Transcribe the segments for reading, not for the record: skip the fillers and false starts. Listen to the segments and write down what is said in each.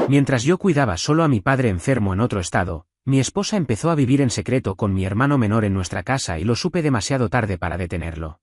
Mientras yo cuidaba solo a mi padre enfermo en otro estado, mi esposa empezó a vivir en secreto con mi hermano menor en nuestra casa y lo supe demasiado tarde para detenerlo.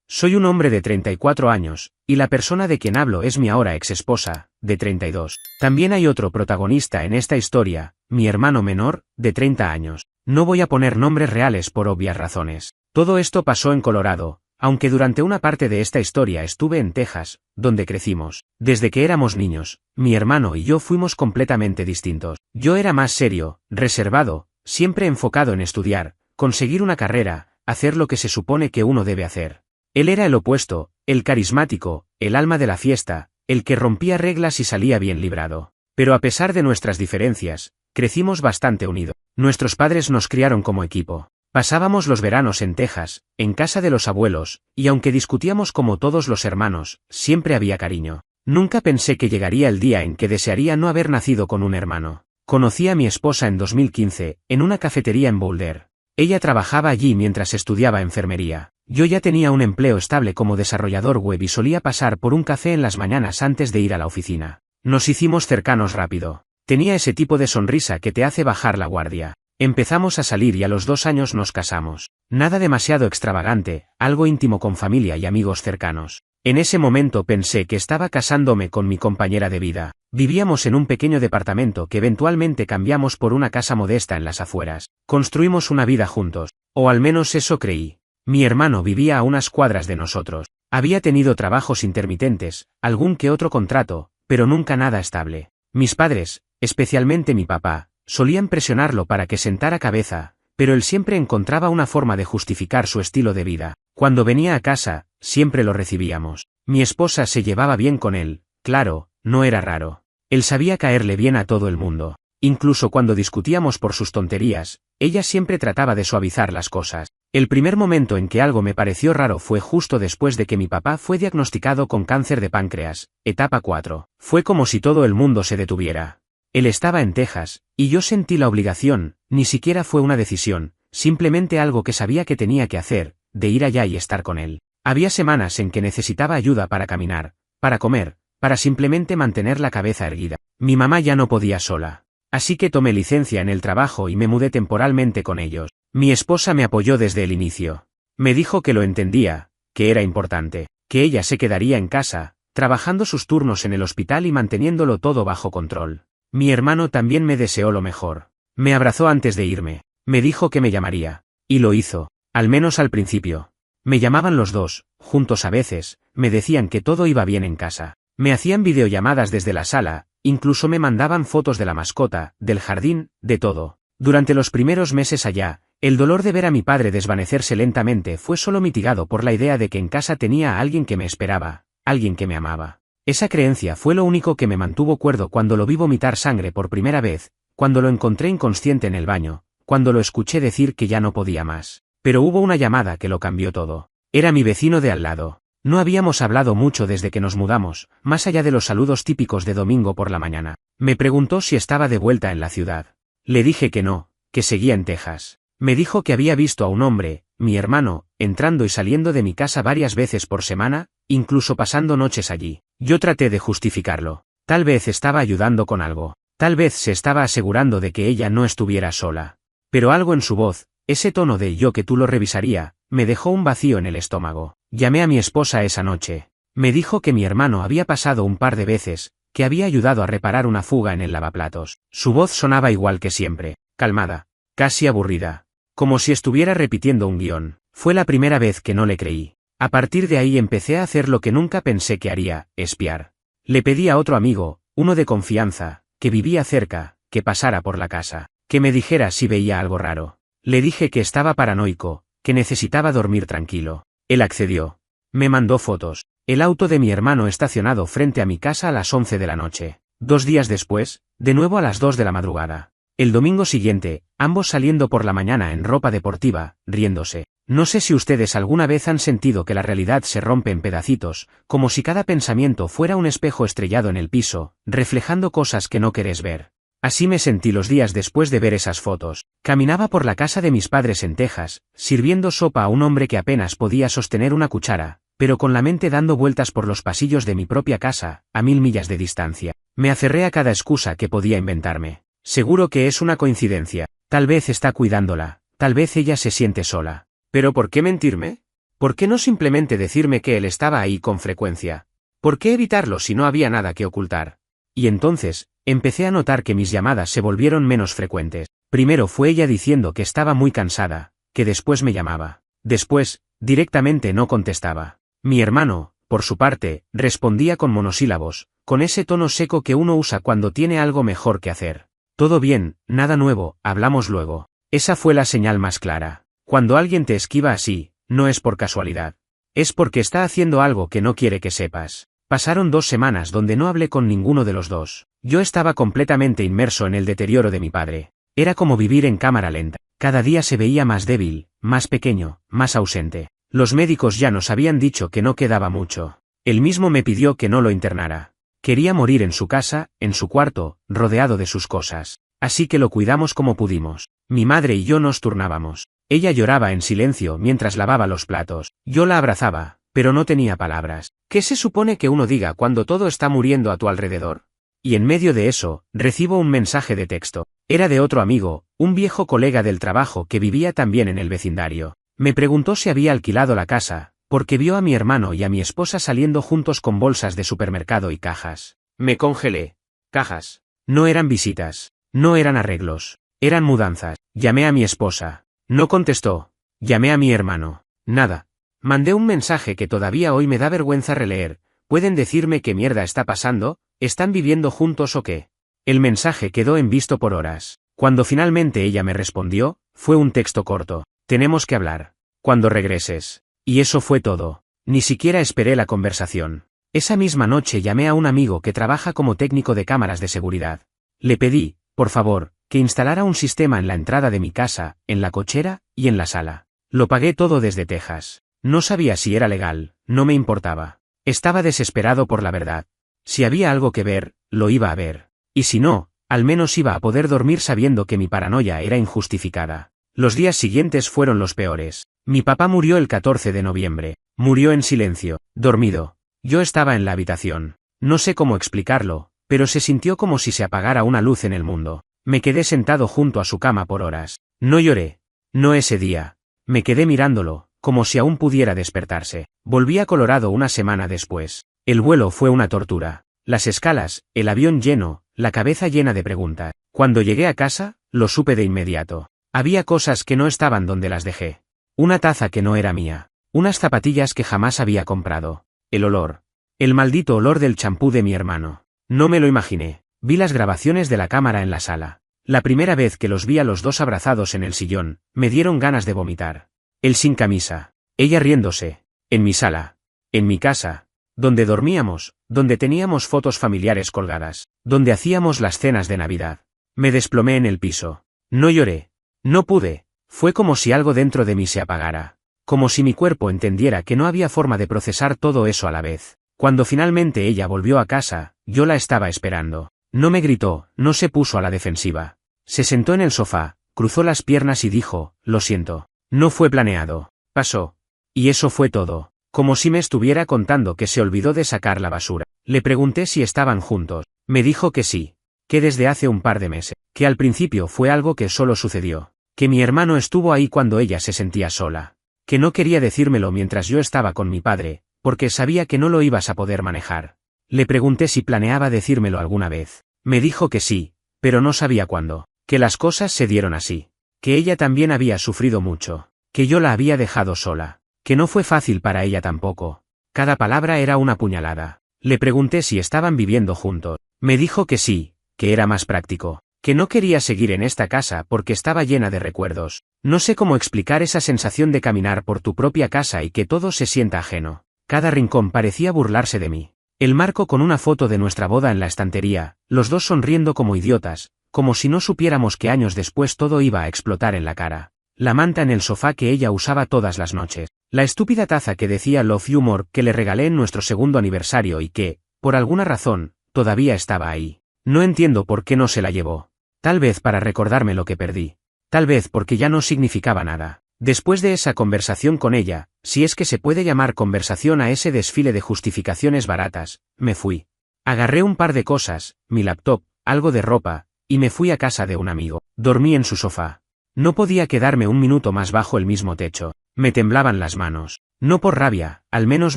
Soy un hombre de 34 años, y la persona de quien hablo es mi ahora exesposa, de 32. También hay otro protagonista en esta historia, mi hermano menor, de 30 años. No voy a poner nombres reales por obvias razones. Todo esto pasó en Colorado, aunque durante una parte de esta historia estuve en Texas, donde crecimos. Desde que éramos niños, mi hermano y yo fuimos completamente distintos. Yo era más serio, reservado, siempre enfocado en estudiar, conseguir una carrera, hacer lo que se supone que uno debe hacer. Él era el opuesto, el carismático, el alma de la fiesta, el que rompía reglas y salía bien librado. Pero a pesar de nuestras diferencias, crecimos bastante unidos. Nuestros padres nos criaron como equipo. Pasábamos los veranos en Texas, en casa de los abuelos, y aunque discutíamos como todos los hermanos, siempre había cariño. Nunca pensé que llegaría el día en que desearía no haber nacido con un hermano. Conocí a mi esposa en 2015, en una cafetería en Boulder. Ella trabajaba allí mientras estudiaba enfermería. Yo ya tenía un empleo estable como desarrollador web y solía pasar por un café en las mañanas antes de ir a la oficina. Nos hicimos cercanos rápido. Tenía ese tipo de sonrisa que te hace bajar la guardia. Empezamos a salir y a los 2 años nos casamos. Nada demasiado extravagante, algo íntimo con familia y amigos cercanos. En ese momento pensé que estaba casándome con mi compañera de vida. Vivíamos en un pequeño departamento que eventualmente cambiamos por una casa modesta en las afueras. Construimos una vida juntos, o al menos eso creí. Mi hermano vivía a unas cuadras de nosotros. Había tenido trabajos intermitentes, algún que otro contrato, pero nunca nada estable. Mis padres, especialmente mi papá, solían presionarlo para que sentara cabeza, pero él siempre encontraba una forma de justificar su estilo de vida. Cuando venía a casa, siempre lo recibíamos. Mi esposa se llevaba bien con él, claro, no era raro. Él sabía caerle bien a todo el mundo. Incluso cuando discutíamos por sus tonterías, ella siempre trataba de suavizar las cosas. El primer momento en que algo me pareció raro fue justo después de que mi papá fue diagnosticado con cáncer de páncreas, etapa 4. Fue como si todo el mundo se detuviera. Él estaba en Texas, y yo sentí la obligación, ni siquiera fue una decisión, simplemente algo que sabía que tenía que hacer, de ir allá y estar con él. Había semanas en que necesitaba ayuda para caminar, para comer, para simplemente mantener la cabeza erguida. Mi mamá ya no podía sola. Así que tomé licencia en el trabajo y me mudé temporalmente con ellos. Mi esposa me apoyó desde el inicio. Me dijo que lo entendía, que era importante, que ella se quedaría en casa, trabajando sus turnos en el hospital y manteniéndolo todo bajo control. Mi hermano también me deseó lo mejor. Me abrazó antes de irme. Me dijo que me llamaría. Y lo hizo, al menos al principio. Me llamaban los dos, juntos a veces, me decían que todo iba bien en casa. Me hacían videollamadas desde la sala, incluso me mandaban fotos de la mascota, del jardín, de todo. Durante los primeros meses allá, el dolor de ver a mi padre desvanecerse lentamente fue solo mitigado por la idea de que en casa tenía a alguien que me esperaba, alguien que me amaba. Esa creencia fue lo único que me mantuvo cuerdo cuando lo vi vomitar sangre por primera vez, cuando lo encontré inconsciente en el baño, cuando lo escuché decir que ya no podía más. Pero hubo una llamada que lo cambió todo. Era mi vecino de al lado. No habíamos hablado mucho desde que nos mudamos, más allá de los saludos típicos de domingo por la mañana. Me preguntó si estaba de vuelta en la ciudad. Le dije que no, que seguía en Texas. Me dijo que había visto a un hombre, mi hermano, entrando y saliendo de mi casa varias veces por semana, incluso pasando noches allí. Yo traté de justificarlo. Tal vez estaba ayudando con algo. Tal vez se estaba asegurando de que ella no estuviera sola. Pero algo en su voz, ese tono de yo que tú lo revisaría, me dejó un vacío en el estómago. Llamé a mi esposa esa noche. Me dijo que mi hermano había pasado un par de veces, que había ayudado a reparar una fuga en el lavaplatos. Su voz sonaba igual que siempre, calmada, casi aburrida, como si estuviera repitiendo un guión. Fue la primera vez que no le creí. A partir de ahí empecé a hacer lo que nunca pensé que haría, espiar. Le pedí a otro amigo, uno de confianza, que vivía cerca, que pasara por la casa, que me dijera si veía algo raro. Le dije que estaba paranoico, que necesitaba dormir tranquilo. Él accedió. Me mandó fotos. El auto de mi hermano estacionado frente a mi casa a las 11 de la noche. 2 días después, de nuevo a las 2 de la madrugada. El domingo siguiente, ambos saliendo por la mañana en ropa deportiva, riéndose. No sé si ustedes alguna vez han sentido que la realidad se rompe en pedacitos, como si cada pensamiento fuera un espejo estrellado en el piso, reflejando cosas que no querés ver. Así me sentí los días después de ver esas fotos. Caminaba por la casa de mis padres en Texas, sirviendo sopa a un hombre que apenas podía sostener una cuchara, pero con la mente dando vueltas por los pasillos de mi propia casa, a 1000 millas de distancia. Me aferré a cada excusa que podía inventarme. Seguro que es una coincidencia. Tal vez está cuidándola, tal vez ella se siente sola. ¿Pero por qué mentirme? ¿Por qué no simplemente decirme que él estaba ahí con frecuencia? ¿Por qué evitarlo si no había nada que ocultar? Y entonces, empecé a notar que mis llamadas se volvieron menos frecuentes. Primero fue ella diciendo que estaba muy cansada, que después me llamaba. Después, directamente no contestaba. Mi hermano, por su parte, respondía con monosílabos, con ese tono seco que uno usa cuando tiene algo mejor que hacer. Todo bien, nada nuevo, hablamos luego. Esa fue la señal más clara. Cuando alguien te esquiva así, no es por casualidad. Es porque está haciendo algo que no quiere que sepas. Pasaron 2 semanas donde no hablé con ninguno de los dos. Yo estaba completamente inmerso en el deterioro de mi padre. Era como vivir en cámara lenta. Cada día se veía más débil, más pequeño, más ausente. Los médicos ya nos habían dicho que no quedaba mucho. Él mismo me pidió que no lo internara. Quería morir en su casa, en su cuarto, rodeado de sus cosas. Así que lo cuidamos como pudimos. Mi madre y yo nos turnábamos. Ella lloraba en silencio mientras lavaba los platos. Yo la abrazaba, pero no tenía palabras. ¿Qué se supone que uno diga cuando todo está muriendo a tu alrededor? Y en medio de eso, recibo un mensaje de texto. Era de otro amigo, un viejo colega del trabajo que vivía también en el vecindario. Me preguntó si había alquilado la casa, porque vio a mi hermano y a mi esposa saliendo juntos con bolsas de supermercado y cajas. Me congelé. Cajas. No eran visitas. No eran arreglos. Eran mudanzas. Llamé a mi esposa. No contestó. Llamé a mi hermano. Nada. Mandé un mensaje que todavía hoy me da vergüenza releer. ¿Pueden decirme qué mierda está pasando? ¿Están viviendo juntos o qué? El mensaje quedó en visto por horas. Cuando finalmente ella me respondió, fue un texto corto. Tenemos que hablar. Cuando regreses. Y eso fue todo. Ni siquiera esperé la conversación. Esa misma noche llamé a un amigo que trabaja como técnico de cámaras de seguridad. Le pedí, por favor, que instalara un sistema en la entrada de mi casa, en la cochera y en la sala. Lo pagué todo desde Texas. No sabía si era legal, no me importaba. Estaba desesperado por la verdad. Si había algo que ver, lo iba a ver. Y si no, al menos iba a poder dormir sabiendo que mi paranoia era injustificada. Los días siguientes fueron los peores. Mi papá murió el 14 de noviembre. Murió en silencio, dormido. Yo estaba en la habitación. No sé cómo explicarlo, pero se sintió como si se apagara una luz en el mundo. Me quedé sentado junto a su cama por horas. No lloré. No ese día. Me quedé mirándolo, como si aún pudiera despertarse. Volví a Colorado una semana después. El vuelo fue una tortura. Las escalas, el avión lleno, la cabeza llena de preguntas. Cuando llegué a casa, lo supe de inmediato. Había cosas que no estaban donde las dejé. Una taza que no era mía. Unas zapatillas que jamás había comprado. El olor. El maldito olor del champú de mi hermano. No me lo imaginé. Vi las grabaciones de la cámara en la sala. La primera vez que los vi a los dos abrazados en el sillón, me dieron ganas de vomitar. Él sin camisa. Ella riéndose. En mi sala. En mi casa. Donde dormíamos, donde teníamos fotos familiares colgadas, donde hacíamos las cenas de Navidad. Me desplomé en el piso. No lloré. No pude. Fue como si algo dentro de mí se apagara. Como si mi cuerpo entendiera que no había forma de procesar todo eso a la vez. Cuando finalmente ella volvió a casa, yo la estaba esperando. No me gritó, no se puso a la defensiva. Se sentó en el sofá, cruzó las piernas y dijo, lo siento. No fue planeado. Pasó. Y eso fue todo. Como si me estuviera contando que se olvidó de sacar la basura. Le pregunté si estaban juntos. Me dijo que sí. Que desde hace un par de meses. Que al principio fue algo que solo sucedió. Que mi hermano estuvo ahí cuando ella se sentía sola. Que no quería decírmelo mientras yo estaba con mi padre, porque sabía que no lo ibas a poder manejar. Le pregunté si planeaba decírmelo alguna vez. Me dijo que sí, pero no sabía cuándo. Que las cosas se dieron así. Que ella también había sufrido mucho. Que yo la había dejado sola. Que no fue fácil para ella tampoco. Cada palabra era una puñalada. Le pregunté si estaban viviendo juntos. Me dijo que sí, que era más práctico. Que no quería seguir en esta casa porque estaba llena de recuerdos. No sé cómo explicar esa sensación de caminar por tu propia casa y que todo se sienta ajeno. Cada rincón parecía burlarse de mí. El marco con una foto de nuestra boda en la estantería, los dos sonriendo como idiotas, como si no supiéramos que años después todo iba a explotar en la cara. La manta en el sofá que ella usaba todas las noches. La estúpida taza que decía Love You More que le regalé en nuestro segundo aniversario y que, por alguna razón, todavía estaba ahí. No entiendo por qué no se la llevó. Tal vez para recordarme lo que perdí. Tal vez porque ya no significaba nada. Después de esa conversación con ella, si es que se puede llamar conversación a ese desfile de justificaciones baratas, me fui. Agarré un par de cosas, mi laptop, algo de ropa, y me fui a casa de un amigo. Dormí en su sofá. No podía quedarme un minuto más bajo el mismo techo. Me temblaban las manos. No por rabia, al menos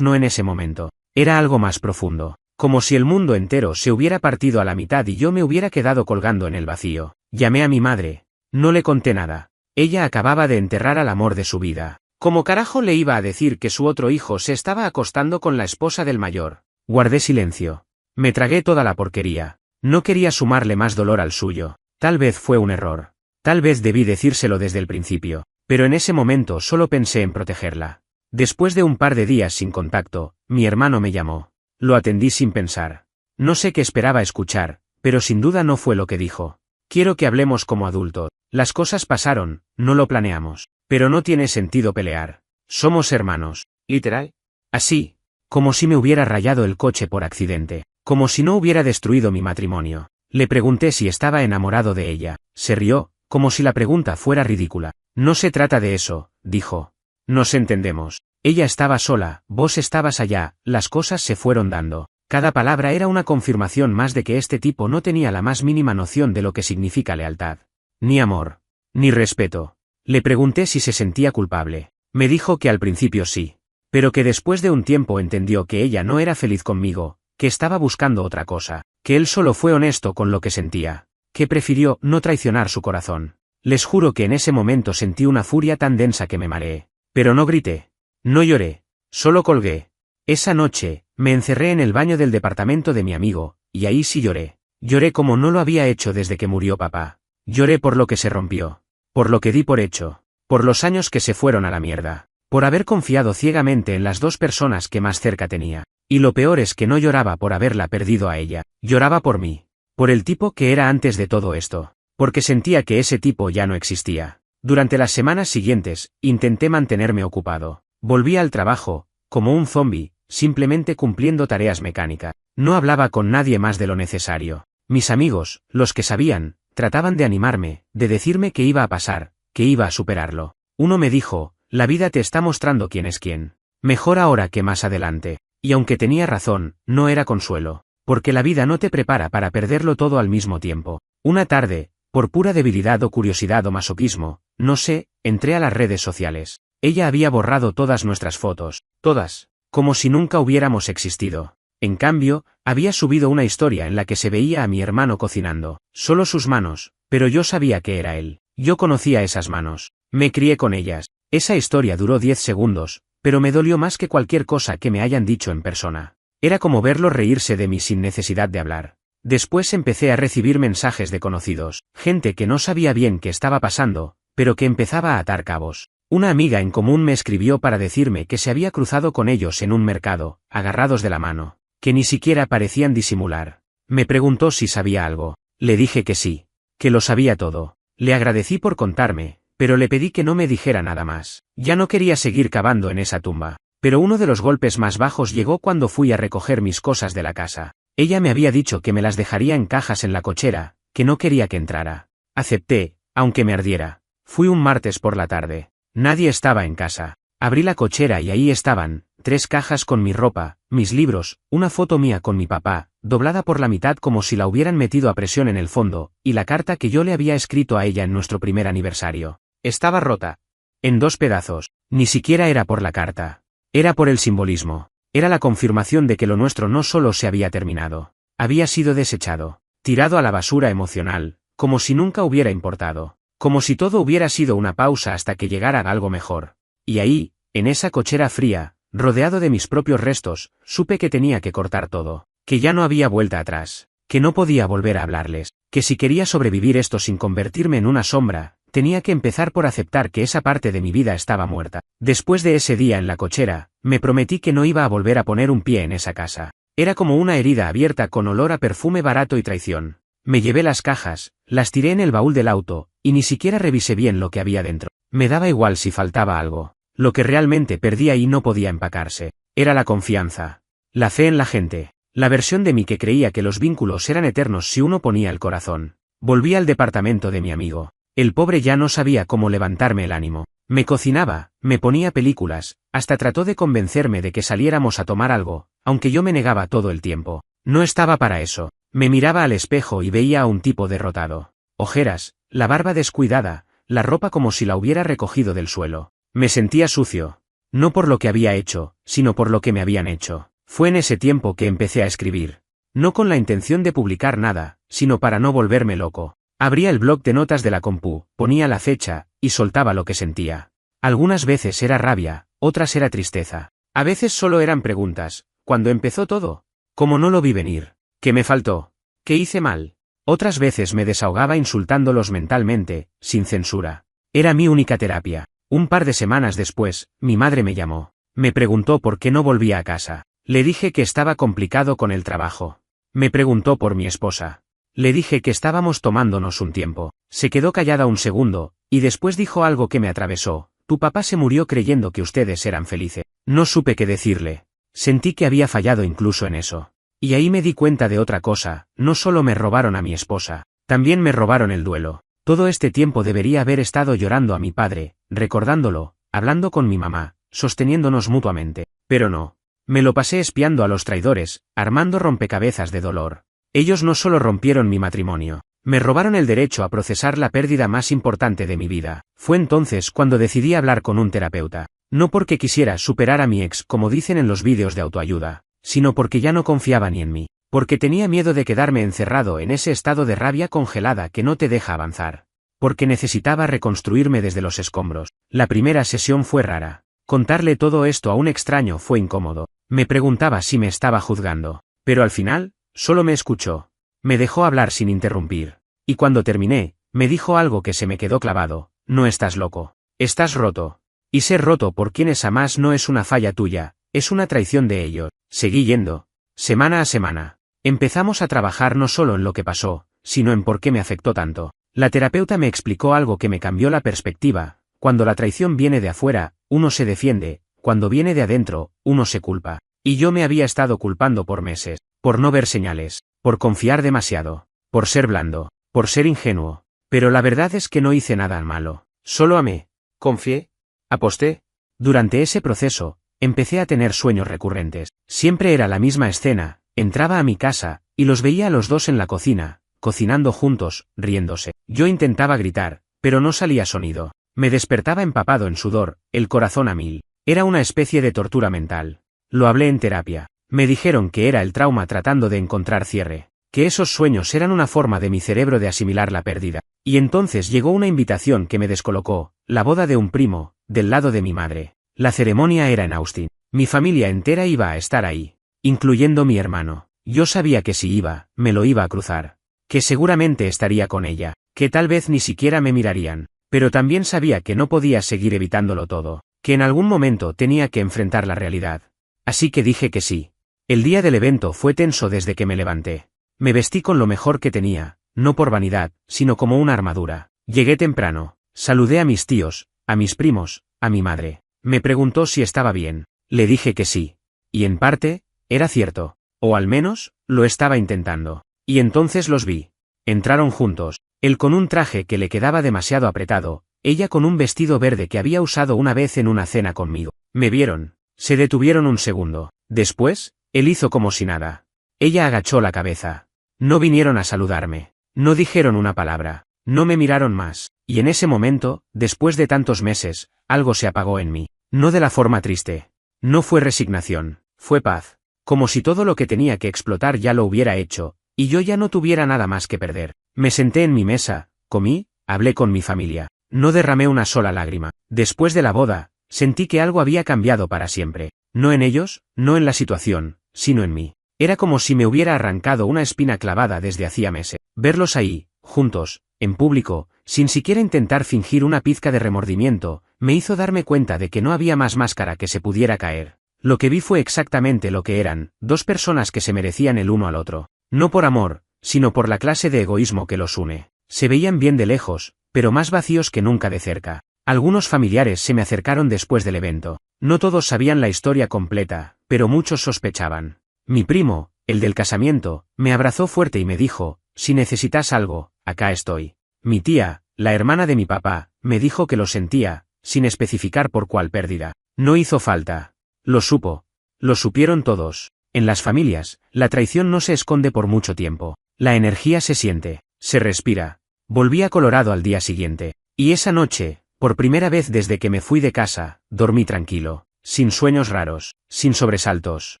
no en ese momento. Era algo más profundo. Como si el mundo entero se hubiera partido a la mitad y yo me hubiera quedado colgando en el vacío. Llamé a mi madre. No le conté nada. Ella acababa de enterrar al amor de su vida. ¿Cómo carajo le iba a decir que su otro hijo se estaba acostando con la esposa del mayor? Guardé silencio. Me tragué toda la porquería. No quería sumarle más dolor al suyo. Tal vez fue un error. Tal vez debí decírselo desde el principio, pero en ese momento solo pensé en protegerla. Después de un par de días sin contacto, mi hermano me llamó. Lo atendí sin pensar. No sé qué esperaba escuchar, pero sin duda no fue lo que dijo. Quiero que hablemos como adultos. Las cosas pasaron, no lo planeamos, pero no tiene sentido pelear. Somos hermanos. ¿Literal? Así, como si me hubiera rayado el coche por accidente, como si no hubiera destruido mi matrimonio. Le pregunté si estaba enamorado de ella. Se rió, como si la pregunta fuera ridícula. No se trata de eso, dijo. Nos entendemos. Ella estaba sola, vos estabas allá, las cosas se fueron dando. Cada palabra era una confirmación más de que este tipo no tenía la más mínima noción de lo que significa lealtad. Ni amor. Ni respeto. Le pregunté si se sentía culpable. Me dijo que al principio sí. Pero que después de un tiempo entendió que ella no era feliz conmigo, que estaba buscando otra cosa, que él solo fue honesto con lo que sentía, que prefirió no traicionar su corazón. Les juro que en ese momento sentí una furia tan densa que me mareé. Pero no grité. No lloré. Solo colgué. Esa noche, me encerré en el baño del departamento de mi amigo, y ahí sí lloré. Lloré como no lo había hecho desde que murió papá. Lloré por lo que se rompió. Por lo que di por hecho. Por los años que se fueron a la mierda. Por haber confiado ciegamente en las dos personas que más cerca tenía. Y lo peor es que no lloraba por haberla perdido a ella. Lloraba por mí. Por el tipo que era antes de todo esto. Porque sentía que ese tipo ya no existía. Durante las semanas siguientes, intenté mantenerme ocupado. Volví al trabajo, como un zombi, simplemente cumpliendo tareas mecánicas. No hablaba con nadie más de lo necesario. Mis amigos, los que sabían, trataban de animarme, de decirme que iba a pasar, que iba a superarlo. Uno me dijo, la vida te está mostrando quién es quién. Mejor ahora que más adelante. Y aunque tenía razón, no era consuelo. Porque la vida no te prepara para perderlo todo al mismo tiempo. Una tarde, por pura debilidad o curiosidad o masoquismo, no sé, entré a las redes sociales. Ella había borrado todas nuestras fotos, todas, como si nunca hubiéramos existido. En cambio, había subido una historia en la que se veía a mi hermano cocinando, solo sus manos, pero yo sabía que era él. Yo conocía esas manos, me crié con ellas. Esa historia duró 10 segundos, pero me dolió más que cualquier cosa que me hayan dicho en persona. Era como verlo reírse de mí sin necesidad de hablar. Después empecé a recibir mensajes de conocidos, gente que no sabía bien qué estaba pasando, pero que empezaba a atar cabos. Una amiga en común me escribió para decirme que se había cruzado con ellos en un mercado, agarrados de la mano, que ni siquiera parecían disimular. Me preguntó si sabía algo. Le dije que sí, que lo sabía todo. Le agradecí por contarme, pero le pedí que no me dijera nada más. Ya no quería seguir cavando en esa tumba. Pero uno de los golpes más bajos llegó cuando fui a recoger mis cosas de la casa. Ella me había dicho que me las dejaría en cajas en la cochera, que no quería que entrara. Acepté, aunque me ardiera. Fui un martes por la tarde. Nadie estaba en casa. Abrí la cochera y ahí estaban, 3 cajas con mi ropa, mis libros, una foto mía con mi papá, doblada por la mitad como si la hubieran metido a presión en el fondo, y la carta que yo le había escrito a ella en nuestro primer aniversario. Estaba rota. En 2 pedazos. Ni siquiera era por la carta. Era por el simbolismo. Era la confirmación de que lo nuestro no solo se había terminado. Había sido desechado. Tirado a la basura emocional, como si nunca hubiera importado. Como si todo hubiera sido una pausa hasta que llegara algo mejor. Y ahí, en esa cochera fría, rodeado de mis propios restos, supe que tenía que cortar todo. Que ya no había vuelta atrás. Que no podía volver a hablarles. Que si quería sobrevivir esto sin convertirme en una sombra, tenía que empezar por aceptar que esa parte de mi vida estaba muerta. Después de ese día en la cochera, me prometí que no iba a volver a poner un pie en esa casa. Era como una herida abierta con olor a perfume barato y traición. Me llevé las cajas, las tiré en el baúl del auto, y ni siquiera revisé bien lo que había dentro. Me daba igual si faltaba algo. Lo que realmente perdí ahí no podía empacarse. Era la confianza. La fe en la gente. La versión de mí que creía que los vínculos eran eternos si uno ponía el corazón. Volví al departamento de mi amigo. El pobre ya no sabía cómo levantarme el ánimo. Me cocinaba, me ponía películas, hasta trató de convencerme de que saliéramos a tomar algo, aunque yo me negaba todo el tiempo. No estaba para eso. Me miraba al espejo y veía a un tipo derrotado. Ojeras, la barba descuidada, la ropa como si la hubiera recogido del suelo. Me sentía sucio. No por lo que había hecho, sino por lo que me habían hecho. Fue en ese tiempo que empecé a escribir. No con la intención de publicar nada, sino para no volverme loco. Abría el bloc de notas de la compu, ponía la fecha, y soltaba lo que sentía. Algunas veces era rabia, otras era tristeza. A veces solo eran preguntas. ¿Cuándo empezó todo? ¿Cómo no lo vi venir? ¿Qué me faltó? ¿Qué hice mal? Otras veces me desahogaba insultándolos mentalmente, sin censura. Era mi única terapia. Un par de semanas después, mi madre me llamó. Me preguntó por qué no volvía a casa. Le dije que estaba complicado con el trabajo. Me preguntó por mi esposa. Le dije que estábamos tomándonos un tiempo. Se quedó callada un segundo, y después dijo algo que me atravesó. Tu papá se murió creyendo que ustedes eran felices. No supe qué decirle. Sentí que había fallado incluso en eso. Y ahí me di cuenta de otra cosa, no solo me robaron a mi esposa, también me robaron el duelo. Todo este tiempo debería haber estado llorando a mi padre, recordándolo, hablando con mi mamá, sosteniéndonos mutuamente. Pero no. Me lo pasé espiando a los traidores, armando rompecabezas de dolor. Ellos no solo rompieron mi matrimonio, me robaron el derecho a procesar la pérdida más importante de mi vida. Fue entonces cuando decidí hablar con un terapeuta. No porque quisiera superar a mi ex como dicen en los vídeos de autoayuda, sino porque ya no confiaba ni en mí, porque tenía miedo de quedarme encerrado en ese estado de rabia congelada que no te deja avanzar, porque necesitaba reconstruirme desde los escombros. La primera sesión fue rara. Contarle todo esto a un extraño fue incómodo. Me preguntaba si me estaba juzgando, pero al final, solo me escuchó. Me dejó hablar sin interrumpir. Y cuando terminé, me dijo algo que se me quedó clavado. No estás loco. Estás roto. Y ser roto por quienes amás no es una falla tuya, es una traición de ellos. Seguí yendo. Semana a semana. Empezamos a trabajar no solo en lo que pasó, sino en por qué me afectó tanto. La terapeuta me explicó algo que me cambió la perspectiva. Cuando la traición viene de afuera, uno se defiende, cuando viene de adentro, uno se culpa. Y yo me había estado culpando por meses, por no ver señales, por confiar demasiado, por ser blando, por ser ingenuo. Pero la verdad es que no hice nada malo. Solo amé, confié, aposté. Durante ese proceso, empecé a tener sueños recurrentes. Siempre era la misma escena, entraba a mi casa, y los veía a los dos en la cocina, cocinando juntos, riéndose. Yo intentaba gritar, pero no salía sonido. Me despertaba empapado en sudor, el corazón a mil. Era una especie de tortura mental. Lo hablé en terapia. Me dijeron que era el trauma tratando de encontrar cierre, que esos sueños eran una forma de mi cerebro de asimilar la pérdida. Y entonces llegó una invitación que me descolocó, la boda de un primo, del lado de mi madre. La ceremonia era en Austin. Mi familia entera iba a estar ahí, incluyendo mi hermano. Yo sabía que si iba, me lo iba a cruzar. Que seguramente estaría con ella, que tal vez ni siquiera me mirarían. Pero también sabía que no podía seguir evitándolo todo, que en algún momento tenía que enfrentar la realidad. Así que dije que sí. El día del evento fue tenso desde que me levanté. Me vestí con lo mejor que tenía, no por vanidad, sino como una armadura. Llegué temprano, saludé a mis tíos, a mis primos, a mi madre. Me preguntó si estaba bien. Le dije que sí. Y en parte, era cierto. O al menos, lo estaba intentando. Y entonces los vi. Entraron juntos. Él con un traje que le quedaba demasiado apretado, ella con un vestido verde que había usado una vez en una cena conmigo. Me vieron. Se detuvieron un segundo. Después, él hizo como si nada. Ella agachó la cabeza. No vinieron a saludarme. No dijeron una palabra. No me miraron más. Y en ese momento, después de tantos meses, algo se apagó en mí. No de la forma triste. No fue resignación. Fue paz. Como si todo lo que tenía que explotar ya lo hubiera hecho, y yo ya no tuviera nada más que perder. Me senté en mi mesa, comí, hablé con mi familia. No derramé una sola lágrima. Después de la boda, sentí que algo había cambiado para siempre. No en ellos, no en la situación, sino en mí. Era como si me hubiera arrancado una espina clavada desde hacía meses. Verlos ahí, juntos, en público, sin siquiera intentar fingir una pizca de remordimiento, me hizo darme cuenta de que no había más máscara que se pudiera caer. Lo que vi fue exactamente lo que eran, dos personas que se merecían el uno al otro. No por amor, sino por la clase de egoísmo que los une. Se veían bien de lejos, pero más vacíos que nunca de cerca. Algunos familiares se me acercaron después del evento. No todos sabían la historia completa, pero muchos sospechaban. Mi primo, el del casamiento, me abrazó fuerte y me dijo, si necesitas algo, acá estoy. Mi tía, la hermana de mi papá, me dijo que lo sentía, sin especificar por cuál pérdida. No hizo falta. Lo supo. Lo supieron todos. En las familias, la traición no se esconde por mucho tiempo. La energía se siente, se respira. Volví a Colorado al día siguiente. Y esa noche, por primera vez desde que me fui de casa, dormí tranquilo. Sin sueños raros, sin sobresaltos,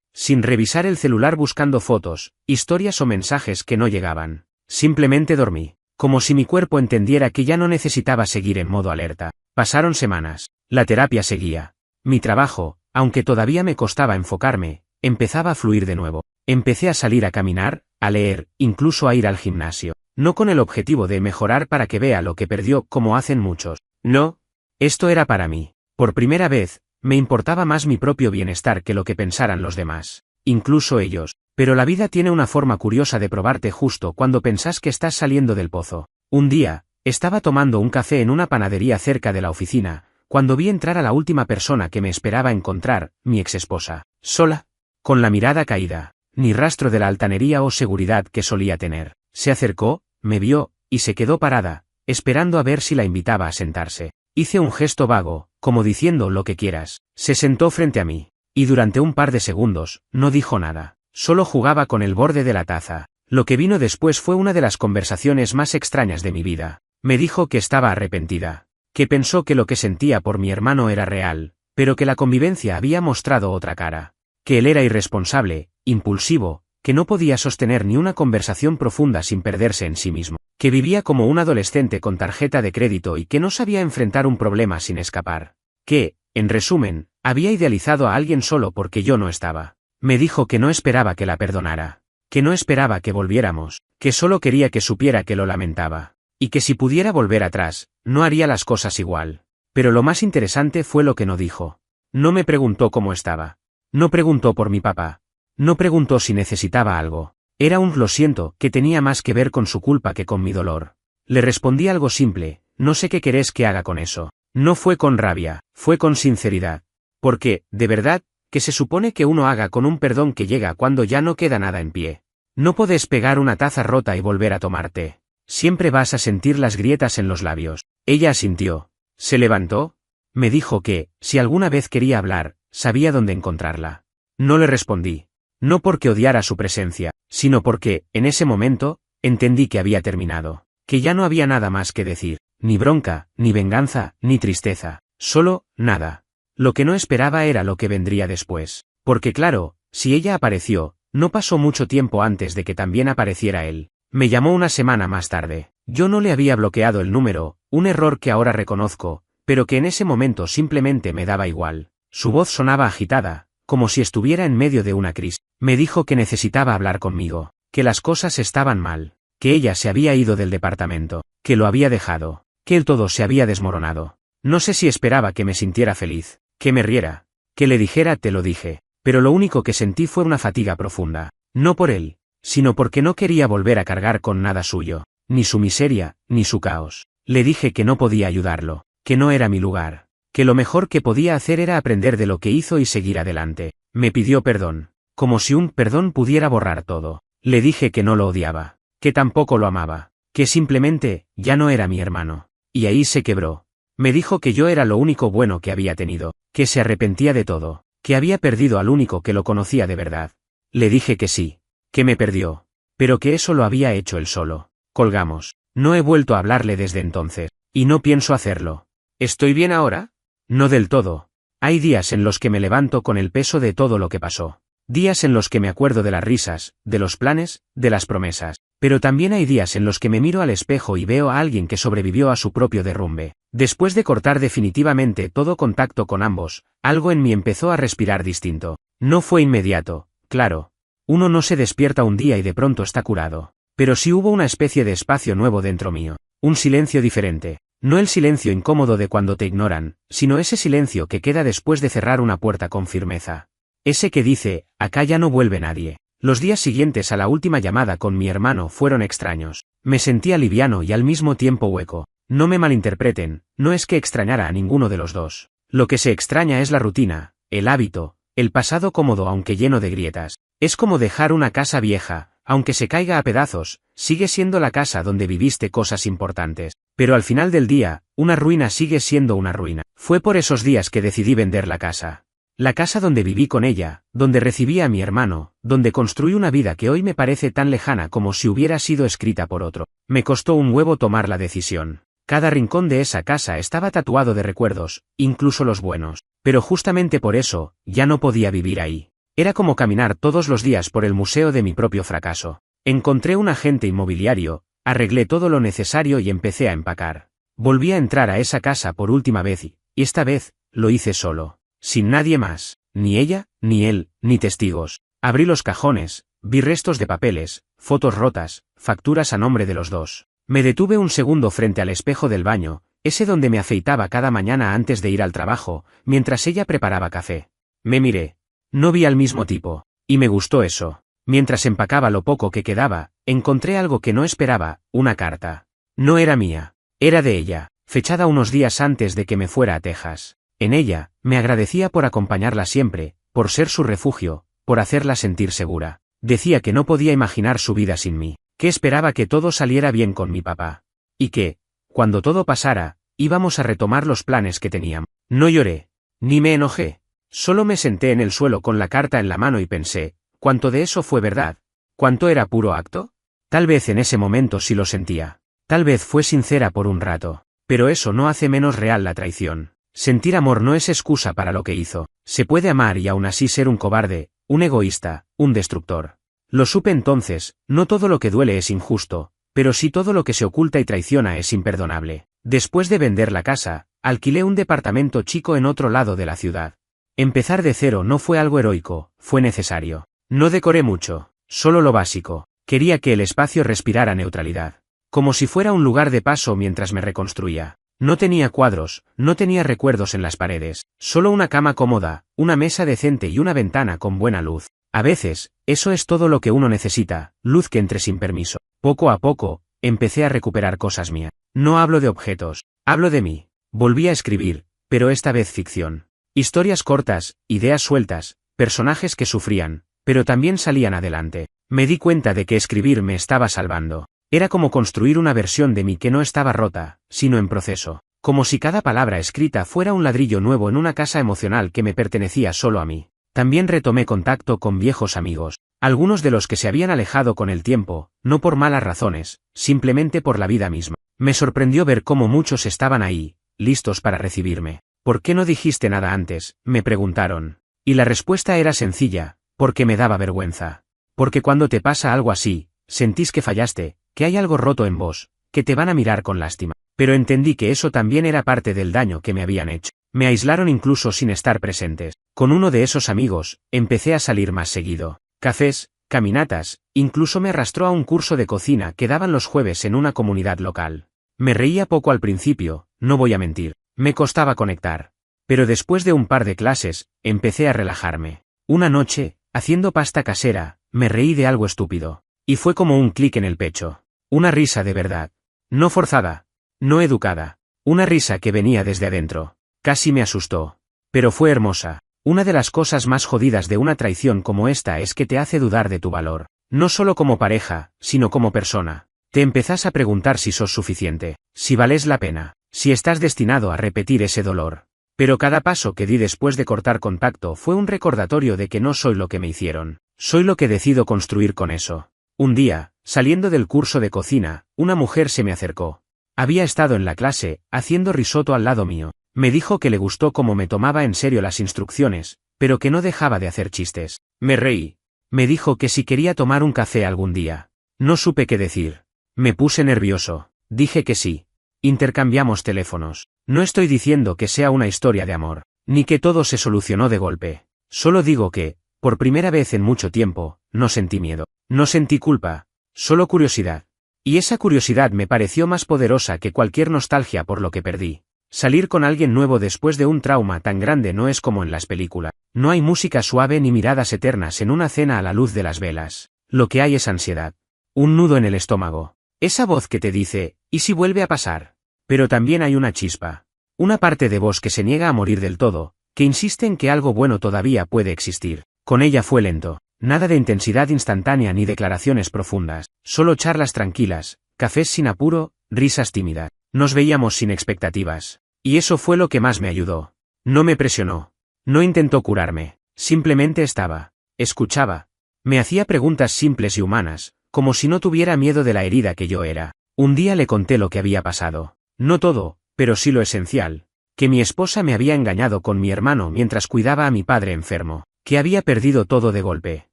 sin revisar el celular buscando fotos, historias o mensajes que no llegaban. Simplemente dormí, como si mi cuerpo entendiera que ya no necesitaba seguir en modo alerta. Pasaron semanas. La terapia seguía. Mi trabajo, aunque todavía me costaba enfocarme, empezaba a fluir de nuevo. Empecé a salir a caminar, a leer, incluso a ir al gimnasio. No con el objetivo de mejorar para que vea lo que perdió como hacen muchos. No. Esto era para mí. Por primera vez, me importaba más mi propio bienestar que lo que pensaran los demás. Incluso ellos. Pero la vida tiene una forma curiosa de probarte justo cuando pensás que estás saliendo del pozo. Un día, estaba tomando un café en una panadería cerca de la oficina, cuando vi entrar a la última persona que me esperaba encontrar, mi exesposa. Sola. Con la mirada caída. Ni rastro de la altanería o seguridad que solía tener. Se acercó, me vio, y se quedó parada, esperando a ver si la invitaba a sentarse. Hice un gesto vago, como diciendo lo que quieras. Se sentó frente a mí. Y durante un par de segundos, no dijo nada. Solo jugaba con el borde de la taza. Lo que vino después fue una de las conversaciones más extrañas de mi vida. Me dijo que estaba arrepentida. Que pensó que lo que sentía por mi hermano era real, pero que la convivencia había mostrado otra cara. Que él era irresponsable, impulsivo, que no podía sostener ni una conversación profunda sin perderse en sí mismo. Que vivía como un adolescente con tarjeta de crédito y que no sabía enfrentar un problema sin escapar. Que, en resumen, había idealizado a alguien solo porque yo no estaba. Me dijo que no esperaba que la perdonara. Que no esperaba que volviéramos. Que solo quería que supiera que lo lamentaba. Y que si pudiera volver atrás, no haría las cosas igual. Pero lo más interesante fue lo que no dijo. No me preguntó cómo estaba. No preguntó por mi papá. No preguntó si necesitaba algo. Era un lo siento que tenía más que ver con su culpa que con mi dolor. Le respondí algo simple, no sé qué querés que haga con eso. No fue con rabia, fue con sinceridad. Porque, de verdad, ¿qué se supone que uno haga con un perdón que llega cuando ya no queda nada en pie? No podés pegar una taza rota y volver a tomarte. Siempre vas a sentir las grietas en los labios. Ella asintió. Se levantó. Me dijo que, si alguna vez quería hablar, sabía dónde encontrarla. No le respondí. No porque odiara su presencia, sino porque, en ese momento, entendí que había terminado. Que ya no había nada más que decir. Ni bronca, ni venganza, ni tristeza. Solo, nada. Lo que no esperaba era lo que vendría después. Porque claro, si ella apareció, no pasó mucho tiempo antes de que también apareciera él. Me llamó una semana más tarde. Yo no le había bloqueado el número, un error que ahora reconozco, pero que en ese momento simplemente me daba igual. Su voz sonaba agitada, como si estuviera en medio de una crisis. Me dijo que necesitaba hablar conmigo, que las cosas estaban mal, que ella se había ido del departamento, que lo había dejado, que el todo se había desmoronado. No sé si esperaba que me sintiera feliz, que me riera, que le dijera te lo dije, pero lo único que sentí fue una fatiga profunda, no por él, sino porque no quería volver a cargar con nada suyo, ni su miseria, ni su caos. Le dije que no podía ayudarlo, que no era mi lugar, que lo mejor que podía hacer era aprender de lo que hizo y seguir adelante. Me pidió perdón, como si un perdón pudiera borrar todo. Le dije que no lo odiaba, que tampoco lo amaba, que simplemente, ya no era mi hermano. Y ahí se quebró. Me dijo que yo era lo único bueno que había tenido, que se arrepentía de todo, que había perdido al único que lo conocía de verdad. Le dije que sí, que me perdió, pero que eso lo había hecho él solo. Colgamos. No he vuelto a hablarle desde entonces, y no pienso hacerlo. ¿Estoy bien ahora? No del todo. Hay días en los que me levanto con el peso de todo lo que pasó. Días en los que me acuerdo de las risas, de los planes, de las promesas. Pero también hay días en los que me miro al espejo y veo a alguien que sobrevivió a su propio derrumbe. Después de cortar definitivamente todo contacto con ambos, algo en mí empezó a respirar distinto. No fue inmediato, claro. Uno no se despierta un día y de pronto está curado. Pero sí hubo una especie de espacio nuevo dentro mío. Un silencio diferente. No el silencio incómodo de cuando te ignoran, sino ese silencio que queda después de cerrar una puerta con firmeza. Ese que dice, acá ya no vuelve nadie. Los días siguientes a la última llamada con mi hermano fueron extraños. Me sentía liviano y al mismo tiempo hueco. No me malinterpreten, no es que extrañara a ninguno de los dos. Lo que se extraña es la rutina, el hábito, el pasado cómodo aunque lleno de grietas. Es como dejar una casa vieja, aunque se caiga a pedazos, sigue siendo la casa donde viviste cosas importantes. Pero al final del día, una ruina sigue siendo una ruina. Fue por esos días que decidí vender la casa. La casa donde viví con ella, donde recibí a mi hermano, donde construí una vida que hoy me parece tan lejana como si hubiera sido escrita por otro. Me costó un huevo tomar la decisión. Cada rincón de esa casa estaba tatuado de recuerdos, incluso los buenos. Pero justamente por eso, ya no podía vivir ahí. Era como caminar todos los días por el museo de mi propio fracaso. Encontré un agente inmobiliario, arreglé todo lo necesario y empecé a empacar. Volví a entrar a esa casa por última vez y esta vez, lo hice solo. Sin nadie más, ni ella, ni él, ni testigos. Abrí los cajones, vi restos de papeles, fotos rotas, facturas a nombre de los dos. Me detuve un segundo frente al espejo del baño, ese donde me afeitaba cada mañana antes de ir al trabajo, mientras ella preparaba café. Me miré. No vi al mismo tipo. Y me gustó eso. Mientras empacaba lo poco que quedaba, encontré algo que no esperaba, una carta. No era mía. Era de ella, fechada unos días antes de que me fuera a Texas. En ella, me agradecía por acompañarla siempre, por ser su refugio, por hacerla sentir segura. Decía que no podía imaginar su vida sin mí, que esperaba que todo saliera bien con mi papá. Y que, cuando todo pasara, íbamos a retomar los planes que teníamos. No lloré, ni me enojé. Solo me senté en el suelo con la carta en la mano y pensé, ¿cuánto de eso fue verdad? ¿Cuánto era puro acto? Tal vez en ese momento sí lo sentía. Tal vez fue sincera por un rato. Pero eso no hace menos real la traición. Sentir amor no es excusa para lo que hizo. Se puede amar y aún así ser un cobarde, un egoísta, un destructor. Lo supe entonces, no todo lo que duele es injusto, pero sí todo lo que se oculta y traiciona es imperdonable. Después de vender la casa, alquilé un departamento chico en otro lado de la ciudad. Empezar de cero no fue algo heroico, fue necesario. No decoré mucho, solo lo básico. Quería que el espacio respirara neutralidad. Como si fuera un lugar de paso mientras me reconstruía. No tenía cuadros, no tenía recuerdos en las paredes, solo una cama cómoda, una mesa decente y una ventana con buena luz. A veces, eso es todo lo que uno necesita, luz que entre sin permiso. Poco a poco, empecé a recuperar cosas mías. No hablo de objetos, hablo de mí. Volví a escribir, pero esta vez ficción. Historias cortas, ideas sueltas, personajes que sufrían, pero también salían adelante. Me di cuenta de que escribir me estaba salvando. Era como construir una versión de mí que no estaba rota, sino en proceso. Como si cada palabra escrita fuera un ladrillo nuevo en una casa emocional que me pertenecía solo a mí. También retomé contacto con viejos amigos, algunos de los que se habían alejado con el tiempo, no por malas razones, simplemente por la vida misma. Me sorprendió ver cómo muchos estaban ahí, listos para recibirme. ¿Por qué no dijiste nada antes?, me preguntaron. Y la respuesta era sencilla, porque me daba vergüenza. Porque cuando te pasa algo así, sentís que fallaste, que hay algo roto en vos, que te van a mirar con lástima. Pero entendí que eso también era parte del daño que me habían hecho. Me aislaron incluso sin estar presentes. Con uno de esos amigos, empecé a salir más seguido. Cafés, caminatas, incluso me arrastró a un curso de cocina que daban los jueves en una comunidad local. Me reía poco al principio, no voy a mentir. Me costaba conectar. Pero después de un par de clases, empecé a relajarme. Una noche, haciendo pasta casera, me reí de algo estúpido. Y fue como un clic en el pecho. Una risa de verdad. No forzada. No educada. Una risa que venía desde adentro. Casi me asustó. Pero fue hermosa. Una de las cosas más jodidas de una traición como esta es que te hace dudar de tu valor. No solo como pareja, sino como persona. Te empezás a preguntar si sos suficiente, si vales la pena, si estás destinado a repetir ese dolor. Pero cada paso que di después de cortar contacto fue un recordatorio de que no soy lo que me hicieron. Soy lo que decido construir con eso. Un día, saliendo del curso de cocina, una mujer se me acercó. Había estado en la clase, haciendo risotto al lado mío. Me dijo que le gustó cómo me tomaba en serio las instrucciones, pero que no dejaba de hacer chistes. Me reí. Me dijo que si quería tomar un café algún día. No supe qué decir. Me puse nervioso. Dije que sí. Intercambiamos teléfonos. No estoy diciendo que sea una historia de amor, ni que todo se solucionó de golpe. Solo digo que, por primera vez en mucho tiempo, no sentí miedo. No sentí culpa, solo curiosidad. Y esa curiosidad me pareció más poderosa que cualquier nostalgia por lo que perdí. Salir con alguien nuevo después de un trauma tan grande no es como en las películas. No hay música suave ni miradas eternas en una cena a la luz de las velas. Lo que hay es ansiedad. Un nudo en el estómago. Esa voz que te dice, ¿y si vuelve a pasar? Pero también hay una chispa. Una parte de vos que se niega a morir del todo, que insiste en que algo bueno todavía puede existir. Con ella fue lento. Nada de intensidad instantánea ni declaraciones profundas, solo charlas tranquilas, cafés sin apuro, risas tímidas. Nos veíamos sin expectativas. Y eso fue lo que más me ayudó. No me presionó. No intentó curarme. Simplemente estaba. Escuchaba. Me hacía preguntas simples y humanas, como si no tuviera miedo de la herida que yo era. Un día le conté lo que había pasado. No todo, pero sí lo esencial. Que mi esposa me había engañado con mi hermano mientras cuidaba a mi padre enfermo. Que había perdido todo de golpe.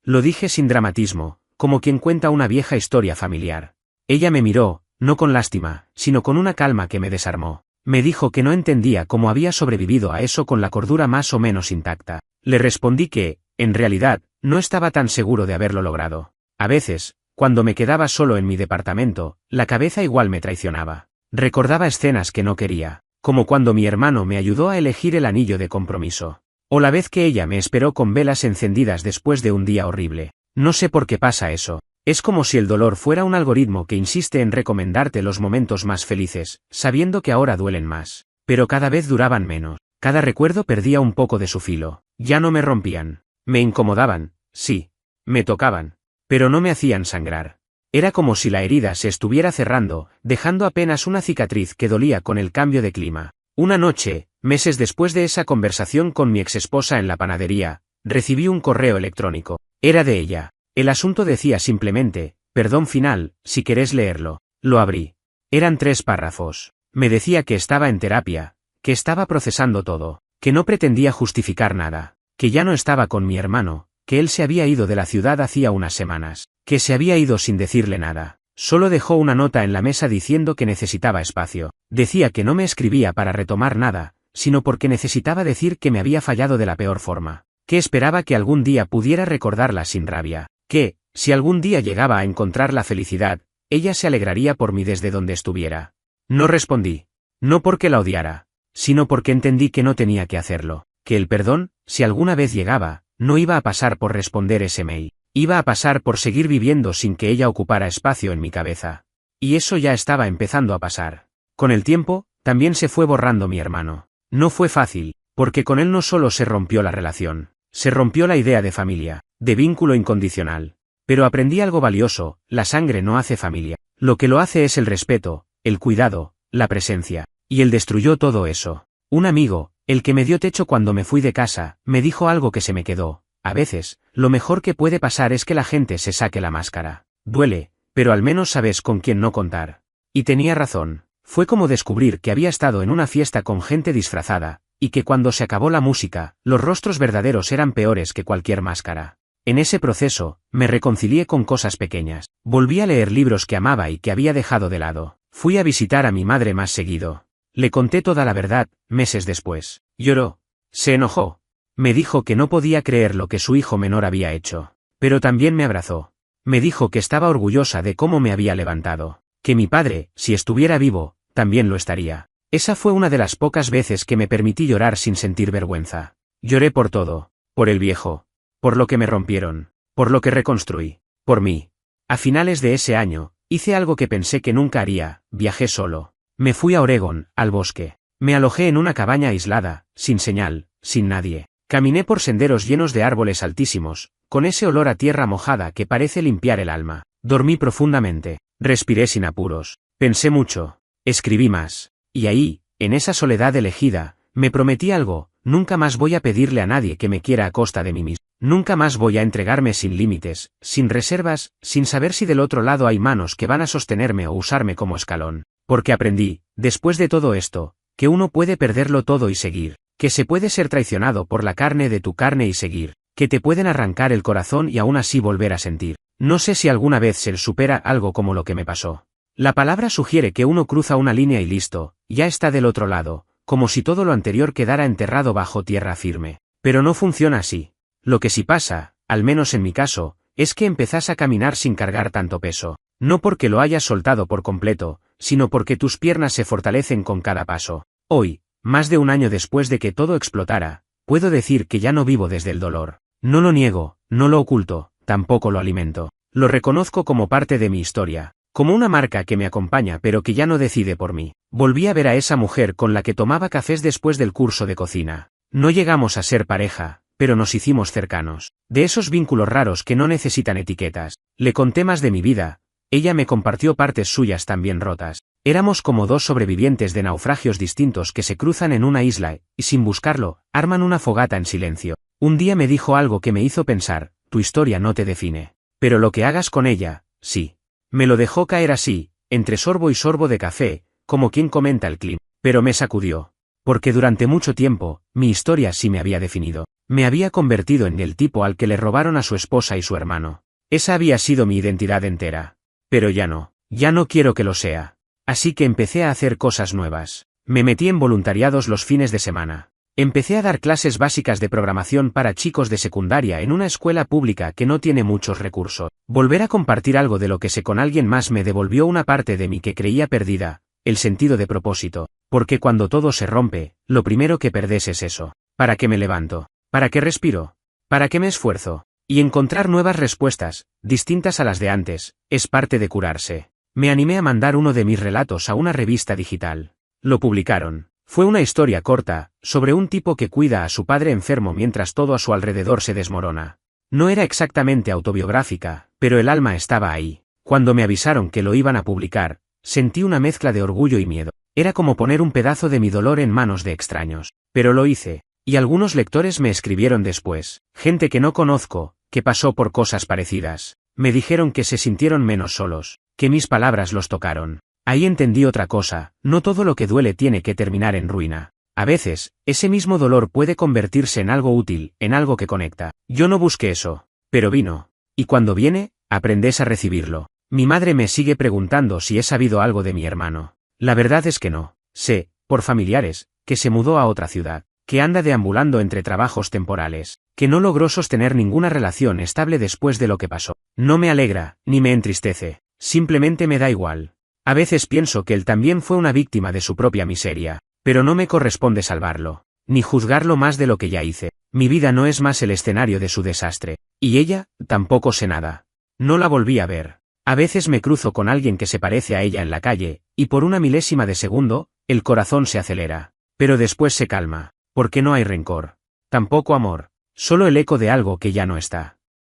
Lo dije sin dramatismo, como quien cuenta una vieja historia familiar. Ella me miró, no con lástima, sino con una calma que me desarmó. Me dijo que no entendía cómo había sobrevivido a eso con la cordura más o menos intacta. Le respondí que, en realidad, no estaba tan seguro de haberlo logrado. A veces, cuando me quedaba solo en mi departamento, la cabeza igual me traicionaba. Recordaba escenas que no quería, como cuando mi hermano me ayudó a elegir el anillo de compromiso. O la vez que ella me esperó con velas encendidas después de un día horrible. No sé por qué pasa eso. Es como si el dolor fuera un algoritmo que insiste en recomendarte los momentos más felices, sabiendo que ahora duelen más. Pero cada vez duraban menos. Cada recuerdo perdía un poco de su filo. Ya no me rompían. Me incomodaban, sí. Me tocaban. Pero no me hacían sangrar. Era como si la herida se estuviera cerrando, dejando apenas una cicatriz que dolía con el cambio de clima. Una noche, meses después de esa conversación con mi exesposa en la panadería, recibí un correo electrónico. Era de ella. El asunto decía simplemente, perdón final, si querés leerlo. Lo abrí. Eran 3 párrafos. Me decía que estaba en terapia, que estaba procesando todo, que no pretendía justificar nada, que ya no estaba con mi hermano, que él se había ido de la ciudad hacía unas semanas, que se había ido sin decirle nada. Solo dejó una nota en la mesa diciendo que necesitaba espacio. Decía que no me escribía para retomar nada, sino porque necesitaba decir que me había fallado de la peor forma, que esperaba que algún día pudiera recordarla sin rabia, que, si algún día llegaba a encontrar la felicidad, ella se alegraría por mí desde donde estuviera. No respondí. No porque la odiara, sino porque entendí que no tenía que hacerlo, que el perdón, si alguna vez llegaba, no iba a pasar por responder ese mail. Iba a pasar por seguir viviendo sin que ella ocupara espacio en mi cabeza. Y eso ya estaba empezando a pasar. Con el tiempo, también se fue borrando mi hermano. No fue fácil, porque con él no solo se rompió la relación, se rompió la idea de familia, de vínculo incondicional. Pero aprendí algo valioso: la sangre no hace familia. Lo que lo hace es el respeto, el cuidado, la presencia. Y él destruyó todo eso. Un amigo, el que me dio techo cuando me fui de casa, me dijo algo que se me quedó. A veces, lo mejor que puede pasar es que la gente se saque la máscara. Duele, pero al menos sabes con quién no contar. Y tenía razón. Fue como descubrir que había estado en una fiesta con gente disfrazada, y que cuando se acabó la música, los rostros verdaderos eran peores que cualquier máscara. En ese proceso, me reconcilié con cosas pequeñas. Volví a leer libros que amaba y que había dejado de lado. Fui a visitar a mi madre más seguido. Le conté toda la verdad, meses después. Lloró. Se enojó. Me dijo que no podía creer lo que su hijo menor había hecho. Pero también me abrazó. Me dijo que estaba orgullosa de cómo me había levantado. Que mi padre, si estuviera vivo, también lo estaría. Esa fue una de las pocas veces que me permití llorar sin sentir vergüenza. Lloré por todo. Por el viejo. Por lo que me rompieron. Por lo que reconstruí. Por mí. A finales de ese año, hice algo que pensé que nunca haría: viajé solo. Me fui a Oregón, al bosque. Me alojé en una cabaña aislada, sin señal, sin nadie. Caminé por senderos llenos de árboles altísimos, con ese olor a tierra mojada que parece limpiar el alma. Dormí profundamente. Respiré sin apuros. Pensé mucho. Escribí más. Y ahí, en esa soledad elegida, me prometí algo: nunca más voy a pedirle a nadie que me quiera a costa de mí mismo. Nunca más voy a entregarme sin límites, sin reservas, sin saber si del otro lado hay manos que van a sostenerme o usarme como escalón. Porque aprendí, después de todo esto, que uno puede perderlo todo y seguir. Que se puede ser traicionado por la carne de tu carne y seguir. Que te pueden arrancar el corazón y aún así volver a sentir. No sé si alguna vez se supera algo como lo que me pasó. La palabra sugiere que uno cruza una línea y listo, ya está del otro lado, como si todo lo anterior quedara enterrado bajo tierra firme. Pero no funciona así. Lo que sí pasa, al menos en mi caso, es que empezás a caminar sin cargar tanto peso. No porque lo hayas soltado por completo, sino porque tus piernas se fortalecen con cada paso. Hoy, más de un año después de que todo explotara, puedo decir que ya no vivo desde el dolor. No lo niego, no lo oculto, tampoco lo alimento. Lo reconozco como parte de mi historia, como una marca que me acompaña pero que ya no decide por mí. Volví a ver a esa mujer con la que tomaba cafés después del curso de cocina. No llegamos a ser pareja, pero nos hicimos cercanos. De esos vínculos raros que no necesitan etiquetas. Le conté más de mi vida. Ella me compartió partes suyas también rotas. Éramos como dos sobrevivientes de naufragios distintos que se cruzan en una isla, y sin buscarlo, arman una fogata en silencio. Un día me dijo algo que me hizo pensar, tu historia no te define. Pero lo que hagas con ella, sí. Me lo dejó caer así, entre sorbo y sorbo de café, como quien comenta el clima. Pero me sacudió. Porque durante mucho tiempo, mi historia sí me había definido. Me había convertido en el tipo al que le robaron a su esposa y su hermano. Esa había sido mi identidad entera. Pero ya no quiero que lo sea. Así que empecé a hacer cosas nuevas. Me metí en voluntariados los fines de semana. Empecé a dar clases básicas de programación para chicos de secundaria en una escuela pública que no tiene muchos recursos. Volver a compartir algo de lo que sé con alguien más me devolvió una parte de mí que creía perdida, el sentido de propósito, porque cuando todo se rompe, lo primero que perdés es eso. ¿Para qué me levanto? ¿Para qué respiro? ¿Para qué me esfuerzo? Y encontrar nuevas respuestas, distintas a las de antes, es parte de curarse. Me animé a mandar uno de mis relatos a una revista digital. Lo publicaron. Fue una historia corta, sobre un tipo que cuida a su padre enfermo mientras todo a su alrededor se desmorona. No era exactamente autobiográfica, pero el alma estaba ahí. Cuando me avisaron que lo iban a publicar, sentí una mezcla de orgullo y miedo. Era como poner un pedazo de mi dolor en manos de extraños. Pero lo hice. Y algunos lectores me escribieron después. Gente que no conozco, que pasó por cosas parecidas. Me dijeron que se sintieron menos solos, que mis palabras los tocaron. Ahí entendí otra cosa, no todo lo que duele tiene que terminar en ruina. A veces, ese mismo dolor puede convertirse en algo útil, en algo que conecta. Yo no busqué eso, pero vino. Y cuando viene, aprendes a recibirlo. Mi madre me sigue preguntando si he sabido algo de mi hermano. La verdad es que no. Sé, por familiares, que se mudó a otra ciudad, que anda deambulando entre trabajos temporales, que no logró sostener ninguna relación estable después de lo que pasó. No me alegra, ni me entristece, simplemente me da igual. A veces pienso que él también fue una víctima de su propia miseria, pero no me corresponde salvarlo, ni juzgarlo más de lo que ya hice. Mi vida no es más el escenario de su desastre, y ella, tampoco sé nada. No la volví a ver. A veces me cruzo con alguien que se parece a ella en la calle, y por una milésima de segundo, el corazón se acelera. Pero después se calma, porque no hay rencor. Tampoco amor, solo el eco de algo que ya no está.